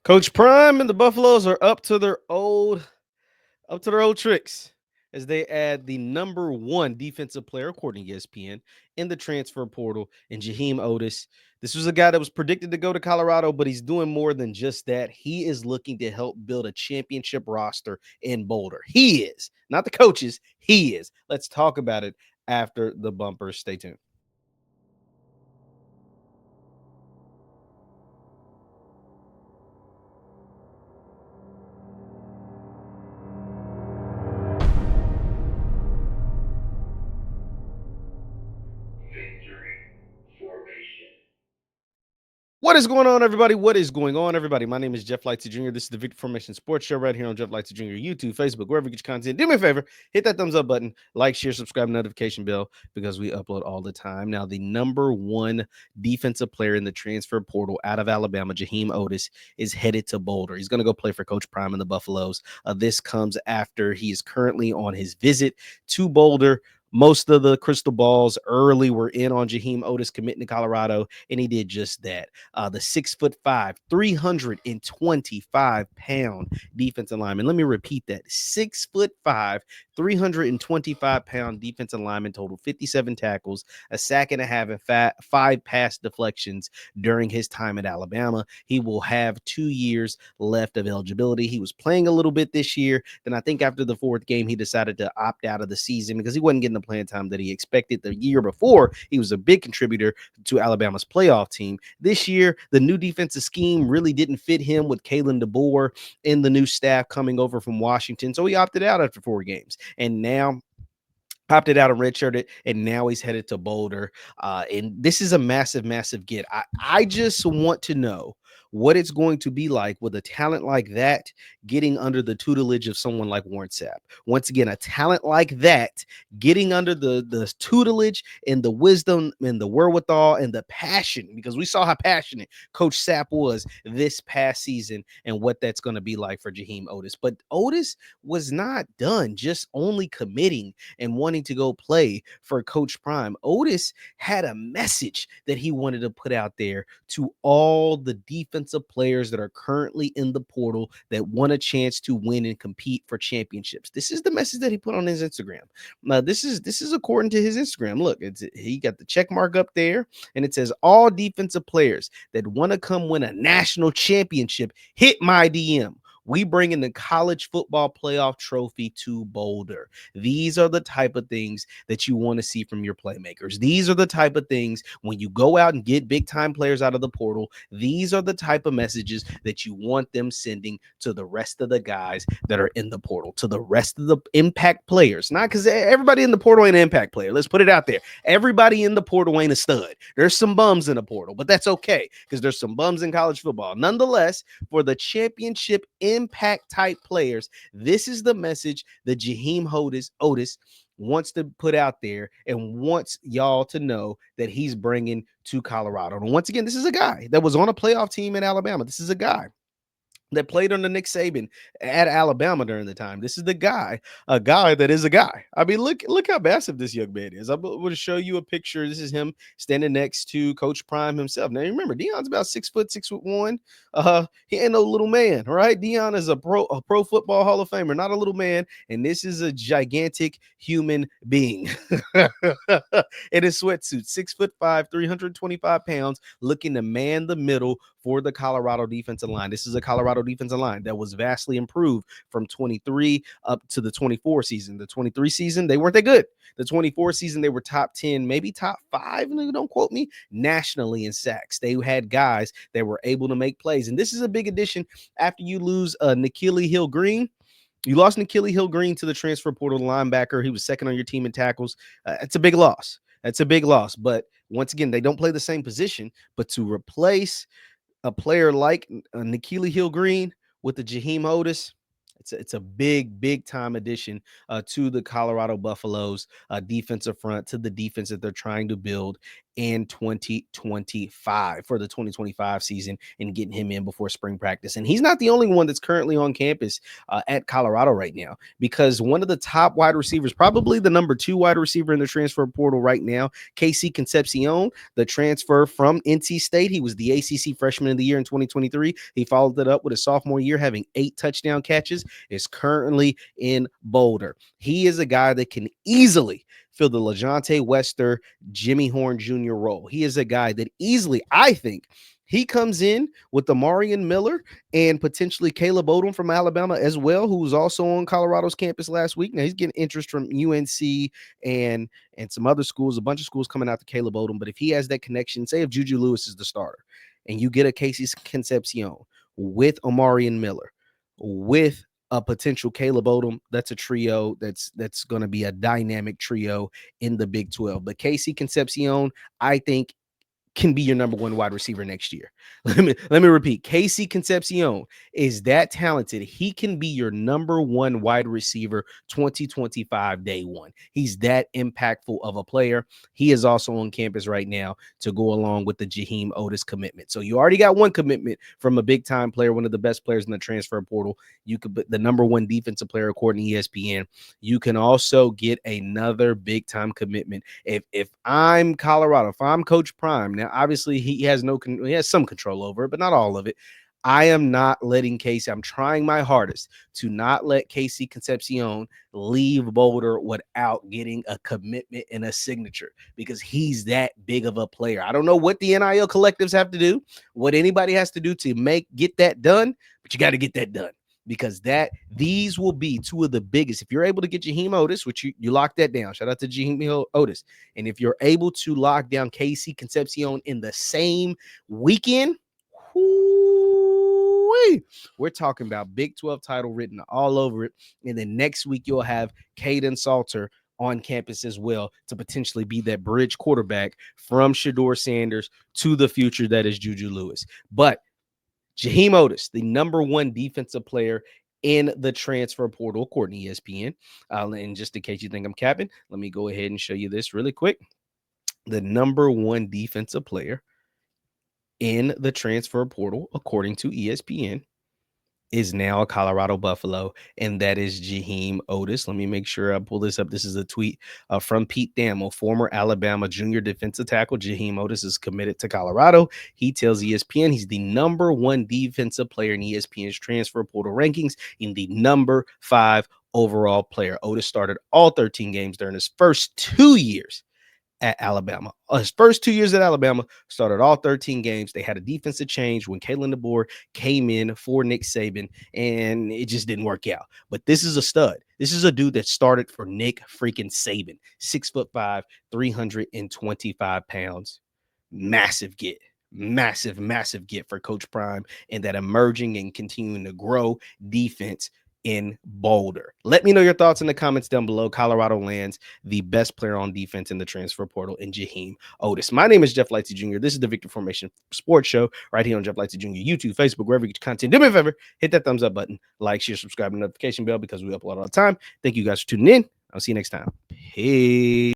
Coach Prime and the Buffaloes are up to their old tricks as they add the number one defensive player, according to ESPN, in the transfer portal in Jehiem Oatis. This was a guy that was predicted to go to Colorado, but he's doing more than just that. He is looking to help build a championship roster in Boulder. He is, not the coaches. He is. Let's talk about it after the bumper. Stay tuned. What is going on, everybody? What is going on, everybody? My name is JeffLightsyJr. This is the Victory Formation Sports Show right here on JeffLightsYjr. YouTube, Facebook, wherever you get your content. Do me a favor, hit that thumbs up button, like, share, subscribe, notification bell, because we upload all the time. Now, the number one defensive player in the transfer portal out of Alabama, Jehiem Oatis, is headed to Boulder. He's going to go play for Coach Prime and the Buffaloes. This comes after he is currently on his visit to Boulder. Most of the crystal balls early were in on Jehiem Oatis committing to Colorado, and he did just that. The 6'5", 325-pound defensive lineman. Let me repeat that: 6'5", 325-pound defensive lineman, total 57 tackles, a sack and a half, and five pass deflections during his time at Alabama. He will have 2 years left of eligibility. He was playing a little bit this year. Then I think after the fourth game, he decided to opt out of the season because he wasn't getting the playing time that he expected. The year before, he was a big contributor to Alabama's playoff team. This year, the new defensive scheme really didn't fit him with Kalen DeBoer and the new staff coming over from Washington. So he opted out after 4 games. And now opted out and redshirted, and now he's headed to Boulder. And this is a massive, massive get. I just want to know what it's going to be like with a talent like that getting under the tutelage of someone like Warren Sapp. Once again, a talent like that getting under the tutelage and the wisdom and the wherewithal and the passion, because we saw how passionate Coach Sapp was this past season and what that's going to be like for Jehiem Oatis. But Oatis was not done just only committing and wanting to go play for Coach Prime. Oatis had a message that he wanted to put out there to all the defensive players that are currently in the portal that want a chance to win and compete for championships. This is the message that he put on his Instagram. Now, this is according to his Instagram. Look, he got the check mark up there, and it says all defensive players that want to come win a national championship, hit my DM. We bring in the college football playoff trophy to Boulder. These are the type of things that you want to see from your playmakers. These are the type of things when you go out and get big time players out of the portal. These are the type of messages that you want them sending to the rest of the guys that are in the portal, to the rest of the impact players. Not because everybody in the portal ain't an impact player. Let's put it out there. Everybody in the portal ain't a stud. There's some bums in the portal, but that's okay because there's some bums in college football. Nonetheless, for the championship impact type players, this is the message that Jehiem Oatis wants to put out there and wants y'all to know that he's bringing to Colorado. And once again, this is a guy that was on a playoff team in Alabama. This is a guy that played under Nick Saban at Alabama during the time. This is the guy, a guy that is a guy. I mean, look how massive this young man is. I'm going to show you a picture. This is him standing next to Coach Prime himself. Now, remember, Deion's about 6'1". He ain't no little man, right? Deion is a pro football Hall of Famer, not a little man. And this is a gigantic human being in his sweatsuit, 6'5", 325 pounds, looking to man the middle for the Colorado defensive line. This is a Colorado defensive line that was vastly improved from 23 up to the 24 season. The 23 season, they weren't that good. The 24 season, they were top 10, maybe top 5, don't quote me, nationally in sacks. They had guys that were able to make plays. And this is a big addition after you lose N'Keal Hill-Green. You lost N'Keal Hill-Green to the transfer portal linebacker. He was second on your team in tackles. It's a big loss. That's a big loss. But once again, they don't play the same position. But to replace a player like N'Keal Hill-Green with the Jehiem Oatis, it's a big time addition to the Colorado Buffaloes defensive front, to the defense that they're trying to build. in 2025 for the 2025 season and getting him in before spring practice. And he's not the only one that's currently on campus at Colorado right now, because one of the top wide receivers, probably the number 2 wide receiver in the transfer portal right now, Casey Concepcion, the transfer from NC State. He was the ACC Freshman of the Year in 2023. He followed it up with his sophomore year, having 8 touchdown catches, is currently in Boulder. He is a guy that can easily fill the LaJohntay Wester, Jimmy Horn Jr. role. He is a guy that easily, I think, he comes in with the Marion Miller and potentially Caleb Odom from Alabama as well, who was also on Colorado's campus last week. Now he's getting interest from UNC and some other schools, a bunch of schools coming out to Caleb Odom. But if he has that connection, say if Juju Lewis is the starter and you get a Casey Concepcion with Omarion Miller, with a potential Caleb Odom, that's a trio that's going to be a dynamic trio in the Big 12. But Casey Concepcion, I think, can be your number 1 wide receiver next year. Let me repeat. Casey Concepcion is that talented. He can be your number 1 wide receiver 2025 day 1. He's that impactful of a player. He is also on campus right now to go along with the Jehiem Oatis commitment. So you already got one commitment from a big time player, one of the best players in the transfer portal. You could put the number 1 defensive player according to ESPN. You can also get another big time commitment. If I'm Colorado, if I'm Coach Prime, now obviously he has some control over it, but not all of it. I am not letting Casey, I'm trying my hardest to not let Casey Concepcion leave Boulder without getting a commitment and a signature, because he's that big of a player. I don't know what the NIL collectives have to do, what anybody has to do to get that done, but you got to get that done, because these will be 2 of the biggest. If you're able to get Jehiem Oatis, which you lock that down, shout out to Jehiem Oatis. And if you're able to lock down Casey Concepcion in the same weekend, we're talking about Big 12 title written all over it. And then next week, you'll have Caden Salter on campus as well to potentially be that bridge quarterback from Shedeur Sanders to the future that is Juju Lewis. But Jehiem Oatis, the number 1 defensive player in the transfer portal, according to ESPN. And just in case you think I'm capping, let me go ahead and show you this really quick. The number 1 defensive player in the transfer portal, according to ESPN, is now a Colorado Buffalo, and that is Jehiem Oatis. Let me make sure I pull this up. This is a tweet from Pete Thamel, former Alabama junior defensive tackle. Jehiem Oatis is committed to Colorado. He tells ESPN he's the number 1 defensive player in ESPN's transfer portal rankings and the number 5 overall player. Oatis started all 13 games during his first 2 years at Alabama. His first 2 years at Alabama, started all 13 games. They had a defensive change when Kalen DeBoer came in for Nick Saban, and it just didn't work out. But this is a stud. This is a dude that started for Nick freaking Saban. 6'5", 325 pounds. Massive get. Massive get for Coach Prime and that emerging and continuing to grow defense in Boulder. Let me know your thoughts in the comments down below. Colorado lands the best player on defense in the transfer portal in Jehiem Oatis. My name is JeffLightsYJr. This is the Victor Formation Sports Show right here on JeffLightsYJr, YouTube, Facebook, wherever you get your content. Do me a favor, hit that thumbs up button, like, share, subscribe, and notification bell, because we upload all the time. Thank you guys for tuning in. I'll see you next time. Peace.